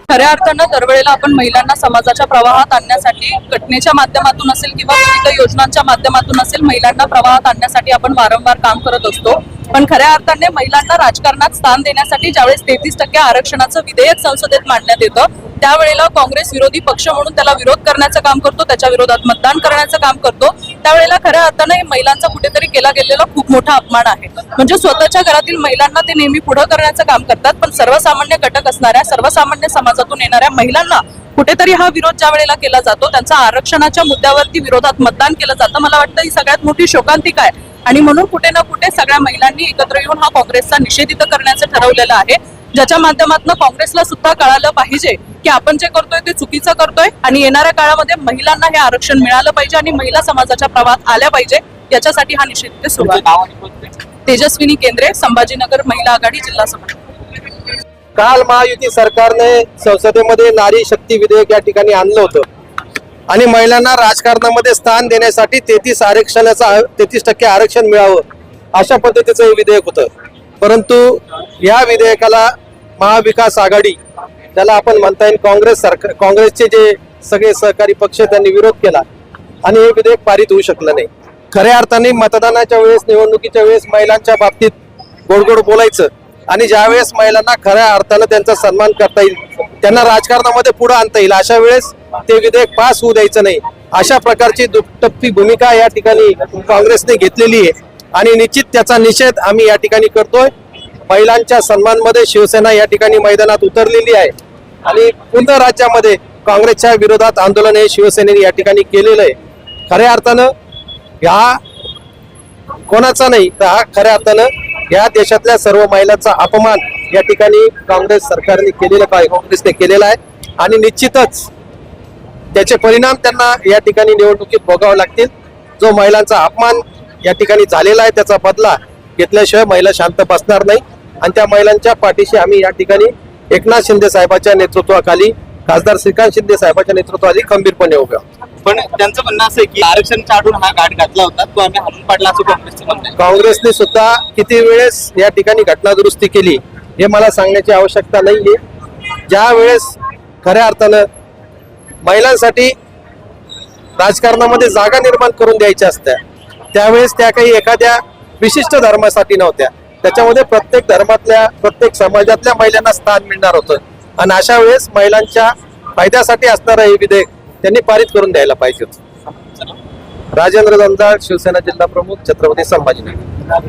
खऱ्या अर्थानं दरवेळेला आपण महिलांना समाजाच्या प्रवाहात आणण्यासाठी घटनेच्या माध्यमातून असेल किंवा विविध योजनांच्या माध्यमातून असेल महिलांना प्रवाहात आणण्यासाठी आपण वारंवार काम करत असतो। पण खऱ्या अर्थाने महिलांना राजकारणात स्थान देण्यासाठी ज्यावेळेस 33% आरक्षणाचं विधेयक संसदेत मांडण्यात येतं त्यावेळेला काँग्रेस विरोधी पक्ष म्हणून त्याला विरोध करण्याचं काम करतो, त्याच्या विरोधात मतदान करण्याचं काम करतो। त्यावेळेला खऱ्या अर्थाने महिलांचा कुठेतरी केला गेलेला खूप मोठा अपमान आहे। म्हणजे स्वतःच्या घरातील महिलांना ते नेहमी पुढे करण्याचं काम करतात, पण सर्वसामान्य घटक असणाऱ्या सर्वसामान्य समाजातून येणाऱ्या महिलांना कुठेतरी हा विरोध ज्या वेळेला केला जातो, त्यांचा आरक्षणाच्या मुद्द्यावरती विरोधात मतदान केलं जातं। मला वाटतं ही सगळ्यात मोठी शोकांतिका आहे आणि म्हणून कुठे ना कुठे सगळ्या महिलांनी एकत्र येऊन हा काँग्रेसचा निषेध इथं करण्याचं ठरवलेलं आहे, ज्याच्या माध्यमातून काँग्रेसला सुद्धा कळालं पाहिजे की आपण जे करतोय ते चुकीचं करतोय आणि येणाऱ्या काळामध्ये महिलांना हे आरक्षण मिळालं पाहिजे आणि महिला समाजाच्या प्रवाहात आल्या पाहिजे, याच्यासाठी हा निषेध इथे सुरू आहे। तेजस्विनी केंद्रे, संभाजीनगर महिला आघाडी, जिल्हा समिती। काल महायुती सरकारने संसदेमध्ये नारी शक्ती विधेयक या ठिकाणी आणलं होतं आणि महिलांना राजकारणामध्ये स्थान देण्यासाठी 33% आरक्षण मिळावं अशा पद्धतीचं हे विधेयक होतं। परंतु या विधेयकाला महाविकास आघाडी, त्याला आपण म्हणता येईल काँग्रेसचे जे सगळे सहकारी पक्ष, त्यांनी विरोध केला आणि हे विधेयक पारित होऊ शकलं नाही। खऱ्या अर्थाने मतदानाच्या वेळेस, निवडणुकीच्या वेळेस महिलांच्या बाबतीत गोड गोड बोलायचं आणि ज्यावेळेस महिलांना खऱ्या अर्थानं त्यांचा सन्मान करता येईल, त्यांना राजकारणामध्ये पुढे आणता येईल, अशा वेळेस ते विधेयक पास होऊ द्यायचं नाही, अशा प्रकारची दुटप्पी भूमिका या ठिकाणी काँग्रेसने घेतलेली आहे आणि निश्चित त्याचा निषेध आम्ही या ठिकाणी करतोय। महिलांच्या सन्मानमध्ये शिवसेना या ठिकाणी मैदानात उतरलेली आहे आणि पूर्ण राज्यामध्ये काँग्रेसच्या विरोधात आंदोलन हे शिवसेनेने या ठिकाणी केलेलं आहे। खऱ्या अर्थानं हा कोणाचा नाही, तर हा खऱ्या अर्थानं या देशातल्या सर्व महिलांचा अपमान या ठिकाणी काँग्रेस सरकारने केलेला आहे, काँग्रेसने केलेला आहे आणि निश्चितच त्याचे परिणाम त्यांना या ठिकाणी निवडणुकीत भोगावे लागतील। जो महिलांचा अपमान या ठिकाणी झालेला आहे त्याचा बदला घेतल्याशिवाय महिला शांत बसणार नाही आणि त्या महिलांच्या पाठीशी आम्ही या ठिकाणी एकनाथ शिंदे साहेबांच्या नेतृत्वाखाली, खासदार श्रीकांत शिंदे साहेबांच्या नेतृत्वाखाली खंबीरपणे उभे आहोत। पण त्यांचं म्हणणं असं आहे की आरक्षण काढून हा घाट घातला होता, तो आम्ही हाणून पाडला असं काँग्रेसचं म्हणणं आहे। काँग्रेसने सुद्धा किती वेळेस या ठिकाणी घटना दुरुस्ती केली हे मला सांगण्याची आवश्यकता नाहीये। ज्या वेळेस खऱ्या अर्थानं महिलांसाठी राजकारणामध्ये जागा निर्माण करून द्यायच्या असत्या, त्यावेळेस त्या काही एखाद्या विशिष्ट धर्मासाठी नव्हत्या, त्याच्यामध्ये प्रत्येक धर्मातल्या, प्रत्येक समाजातल्या महिलांना स्थान मिळणार होतं आणि अशा वेळेस महिलांच्या फायद्यासाठी असणारं हे विधेयक त्यांनी पारित करून द्यायला पाहिजे होतं। राजेंद्र जंजाळ, शिवसेना जिल्हा प्रमुख, छत्रपती संभाजीनगर।